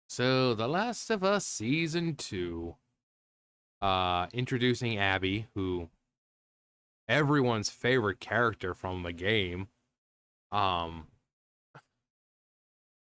So, The Last of Us Season 2, introducing Abby, who everyone's favorite character from the game. Um,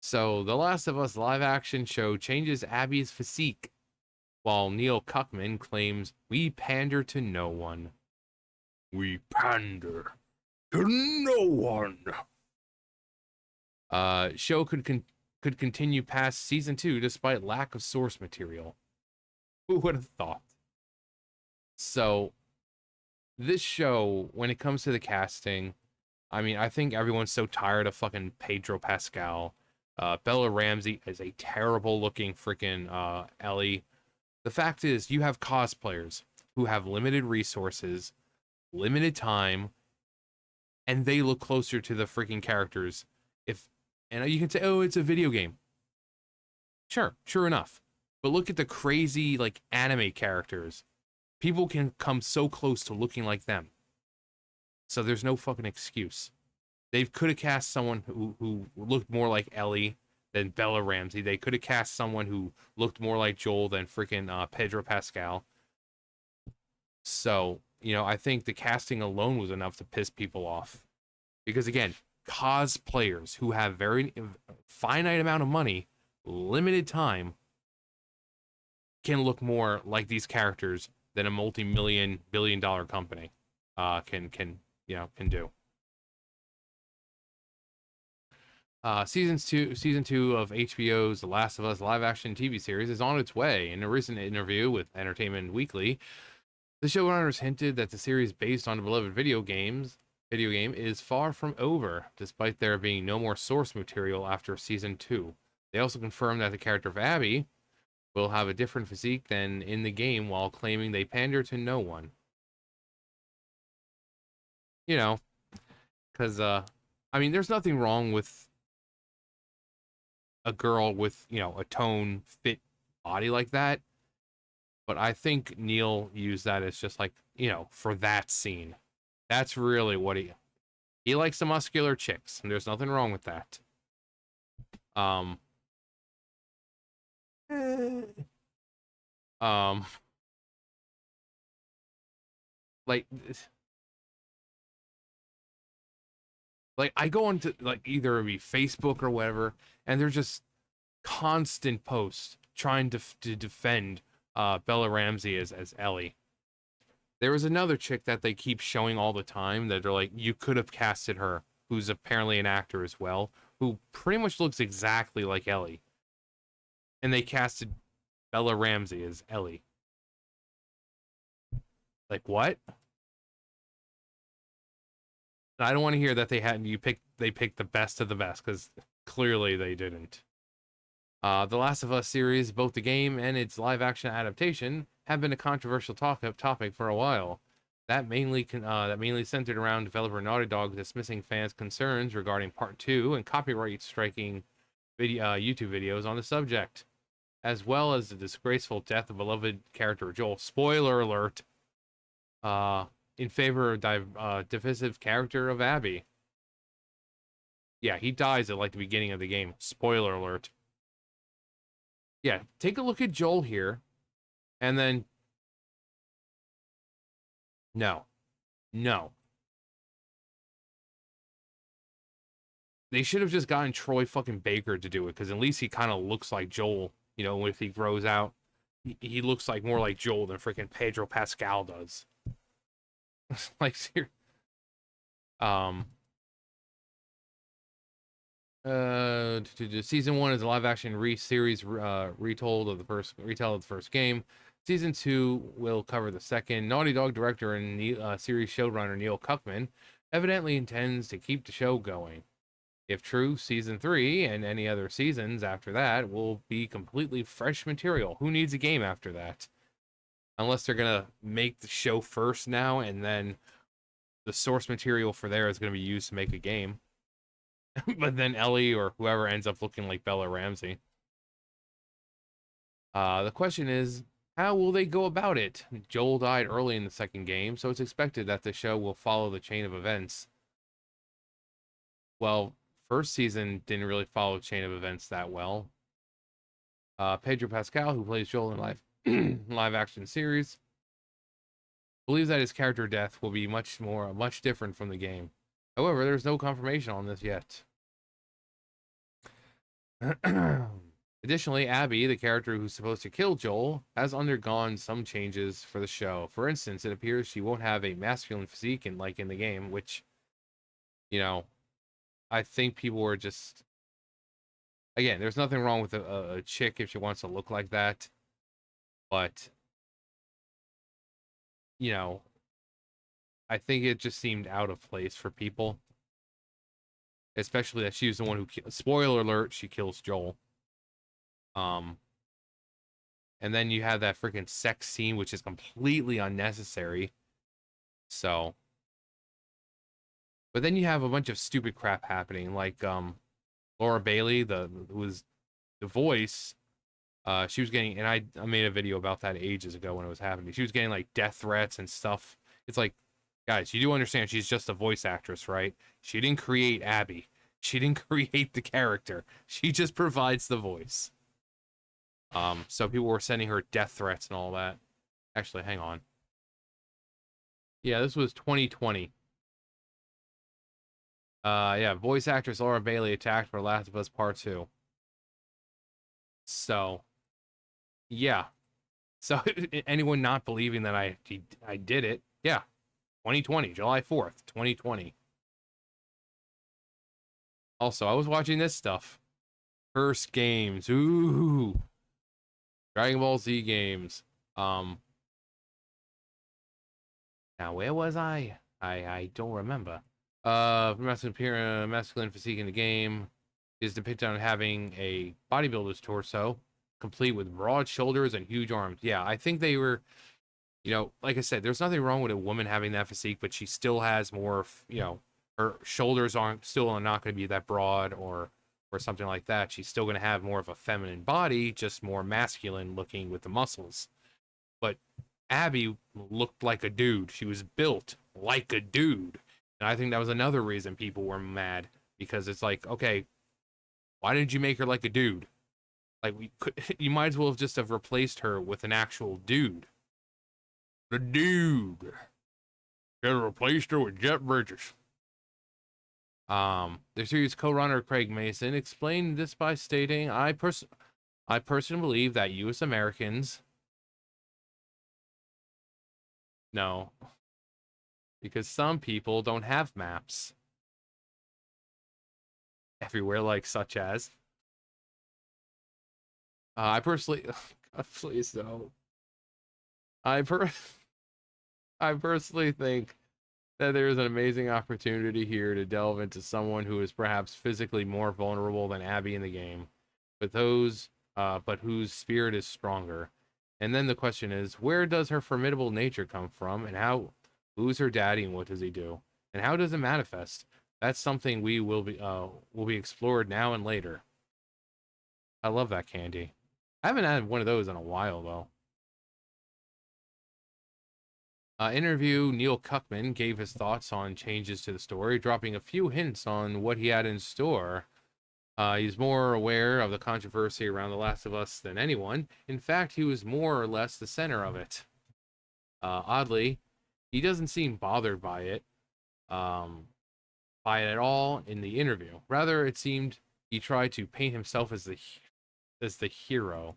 The Last of Us live action show changes Abby's physique, while Neil Cuckman claims, "We pander to no one." We pander to no one. Show could continue past Season 2 despite lack of source material. Who would have thought? So, this show, when it comes to the casting, I mean, I think everyone's so tired of fucking Pedro Pascal. Bella Ramsey is a terrible looking freaking Ellie. The fact is, you have cosplayers who have limited resources, limited time, and they look closer to the freaking characters. If and you can say, "Oh, it's a video game." Sure enough. But look at the crazy like anime characters. People can come so close to looking like them. So there's no fucking excuse. They could have cast someone who looked more like Ellie than Bella Ramsey. They could have cast someone who looked more like Joel than freaking Pedro Pascal. So, I think the casting alone was enough to piss people off. Because again, cosplayers who have very finite amount of money, limited time, can look more like these characters than a multi-million billion-dollar company can do. Season two of HBO's The Last of Us live-action TV series is on its way. In a recent interview with Entertainment Weekly, the showrunners hinted that the series, based on the beloved video game, is far from over, despite there being no more source material after season 2. They also confirmed that the character of Abby will have a different physique than in the game, while claiming they pander to no one. You know, because I mean, there's nothing wrong with a girl with a tone fit body like that, but I think Neil used that as just like for that scene. That's really what he likes the muscular chicks, and there's nothing wrong with that. Um, um, like I go into like either it be Facebook or whatever, and they're just constant posts trying to defend Bella Ramsey as Ellie. There was another chick that they keep showing all the time that they're like, you could have casted her, who's apparently an actor as well, who pretty much looks exactly like Ellie. And they casted Bella Ramsey as Ellie. Like what? I don't want to hear that they picked the best of the best, because clearly they didn't. The Last of Us series, both the game and its live action adaptation, have been a controversial topic for a while. That mainly centered around developer Naughty Dog dismissing fans' concerns regarding Part 2 and copyright striking YouTube videos on the subject, as well as the disgraceful death of beloved character Joel. Spoiler alert. In favor of divisive character of Abby. Yeah, he dies at like the beginning of the game. Spoiler alert. Yeah, take a look at Joel here, and then no, no. They should have just gotten Troy fucking Baker to do it, because at least he kind of looks like Joel. If he grows out, he looks like more like Joel than freaking Pedro Pascal does. Like, um, season 1 is a live action series retell of the first game. Season 2 will cover the second. Naughty Dog director and series showrunner Neil Cuckman evidently intends to keep the show going. If true, season 3 and any other seasons after that will be completely fresh material. Who needs a game after that? Unless they're gonna make the show first now, and then the source material for there is gonna be used to make a game. But then Ellie or whoever ends up looking like Bella Ramsey. The question is, how will they go about it? Joel died early in the second game, so it's expected that the show will follow the chain of events. Well, first season didn't really follow chain of events that well. Pedro Pascal, who plays Joel in live action series, believes that his character death will be much different from the game. However, there's no confirmation on this yet. Additionally, Abby, the character who's supposed to kill Joel, has undergone some changes for the show. For instance, it appears she won't have a masculine physique in the game, which, you know, I think people were just, again, there's nothing wrong with a chick if she wants to look like that, but, you know, I think it just seemed out of place for people, especially that she was the one who, spoiler alert, she kills Joel. And then you have that freaking sex scene, which is completely unnecessary. So, but then you have a bunch of stupid crap happening, like Laura Bailey, who was the voice. She was getting, and I made a video about that ages ago when it was happening. She was getting like death threats and stuff. It's like, guys, you do understand she's just a voice actress, right? She didn't create Abby. She didn't create the character. She just provides the voice. So people were sending her death threats and all that. Actually, hang on. Yeah, this was 2020. Yeah, voice actress Laura Bailey attacked for Last of Us Part 2. So, yeah. So anyone not believing that I did it, yeah. 2020, July 4th, 2020. Also, I was watching this stuff. First games. Ooh. Dragon Ball Z games. Now where was I? I don't remember. Masculine physique in the game is depicted on having a bodybuilder's torso, complete with broad shoulders and huge arms. Yeah, I think they were, like I said, there's nothing wrong with a woman having that physique, but she still has more, her shoulders aren't still not going to be that broad or something like that. She's still going to have more of a feminine body, just more masculine looking with the muscles. But Abby looked like a dude. She was built like a dude. And I think that was another reason people were mad, because it's like, okay, why didn't you make her like a dude? Like, you might as well have just have replaced her with an actual dude. The dude. Could have replaced her with Jeff Bridges. The series co-runner Craig Mason explained this by stating, I personally believe that U.S. Americans, no, because some people don't have maps everywhere, like such as. I personally, God, please don't. I per, I personally think that there is an amazing opportunity here to delve into someone who is perhaps physically more vulnerable than Abby in the game, but whose spirit is stronger. And then the question is, where does her formidable nature come from, and who's her daddy, and what does he do, and how does it manifest? That's something we will be explored now and later. I love that candy. I haven't had one of those in a while though. Interview Neil Cuckman gave his thoughts on changes to the story, dropping a few hints on what he had in store. He's more aware of the controversy around The Last of Us than anyone. In fact, he was more or less the center of it. Oddly, he doesn't seem bothered by it at all in the interview. Rather, it seemed he tried to paint himself as the hero.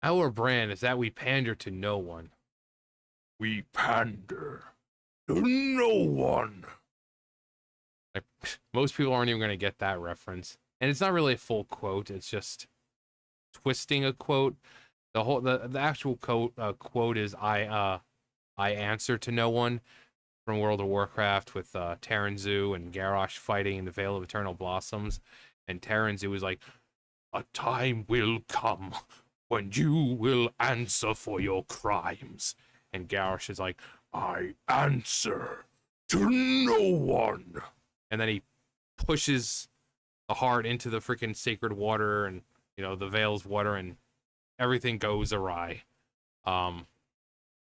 Our brand is that we pander to no one. We pander to no one. Like, most people aren't even going to get that reference. And it's not really a full quote. It's just twisting a quote. The actual quote is I answer to no one, from World of Warcraft, with Terranzu and Garrosh fighting in the Vale of Eternal Blossoms. And Terranzu is like, a time will come when you will answer for your crimes. And Garrosh is like, I answer to no one. And then he pushes the heart into the freaking sacred water, and the Vale's water, and everything goes awry. But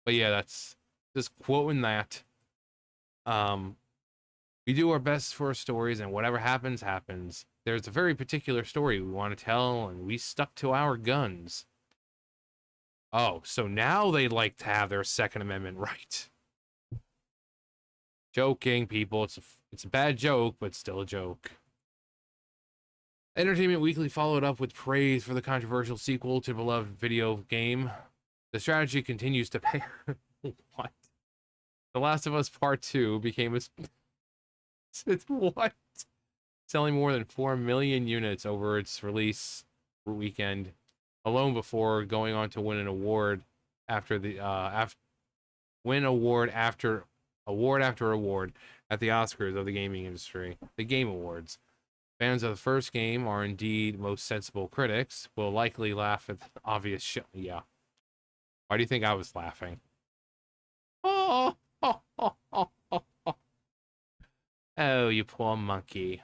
yeah, that's just quoting that. We do our best for our stories, and whatever happens, happens. there's a very particular story we want to tell, and we stuck to our guns. Oh, so now they'd like to have their Second Amendment right. Joking, people. It's a bad joke, but still a joke. Entertainment Weekly followed up with praise for the controversial sequel to the beloved video game. The strategy continues to pay. What? The Last of Us Part 2 became a... It's what? Selling more than 4 million units over its release weekend alone before going on to win an award after the win award after award after award at the Oscars of the gaming industry, the Game Awards. Fans of the first game are indeed most sensible critics, will likely laugh at the obvious shit. Yeah. Why do you think I was laughing? Oh, oh, oh, oh, oh, oh. Oh, you poor monkey.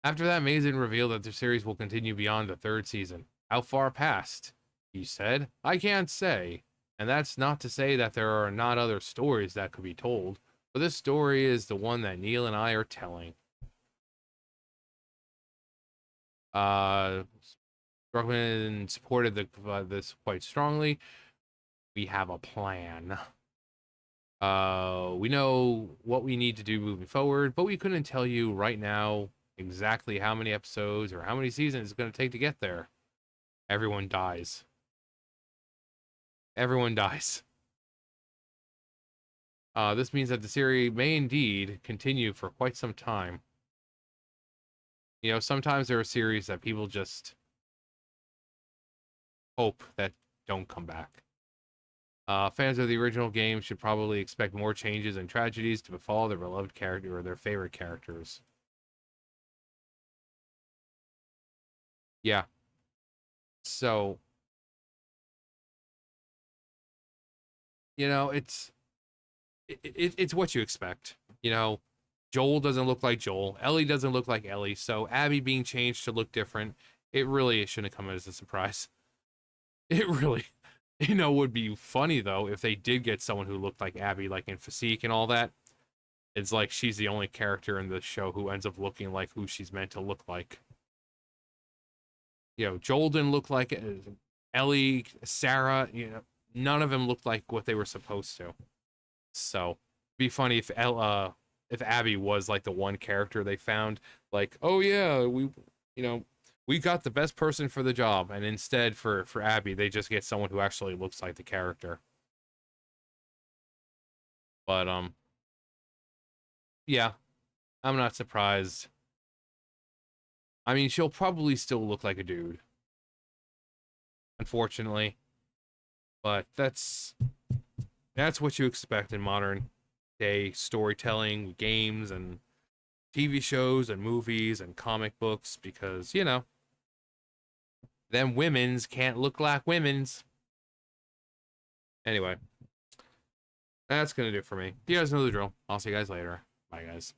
After that, Mazin revealed that the series will continue beyond the third season. How far past? He said. I can't say. And that's not to say that there are not other stories that could be told, but this story is the one that Neil and I are telling. Druckmann supported this quite strongly. We have a plan. We know what we need to do moving forward, but we couldn't tell you right now exactly how many episodes or how many seasons it's going to take to get there. Everyone dies. Everyone dies. This means that the series may indeed continue for quite some time. You know, sometimes there are series that people just hope that don't come back. Fans of the original game should probably expect more changes and tragedies to befall their beloved character or their favorite characters. Yeah. So, you know, it's what you expect. You know, Joel doesn't look like Joel. Ellie doesn't look like Ellie. So Abby being changed to look different, it really shouldn't come as a surprise. It really, would be funny though if they did get someone who looked like Abby, like in Physique and all that. It's like she's the only character in the show who ends up looking like who she's meant to look like. You know, Joel didn't look like it. Ellie, Sarah, none of them looked like what they were supposed to. So, it'd be funny if Abby was like the one character they found, like, oh yeah, we got the best person for the job, and instead for Abby, they just get someone who actually looks like the character. But yeah, I'm not surprised. I mean, she'll probably still look like a dude, unfortunately, but that's what you expect in modern day storytelling, games, and TV shows, and movies, and comic books, because, them women's can't look like women's. Anyway, that's gonna do it for me. You guys know the drill. I'll see you guys later. Bye, guys.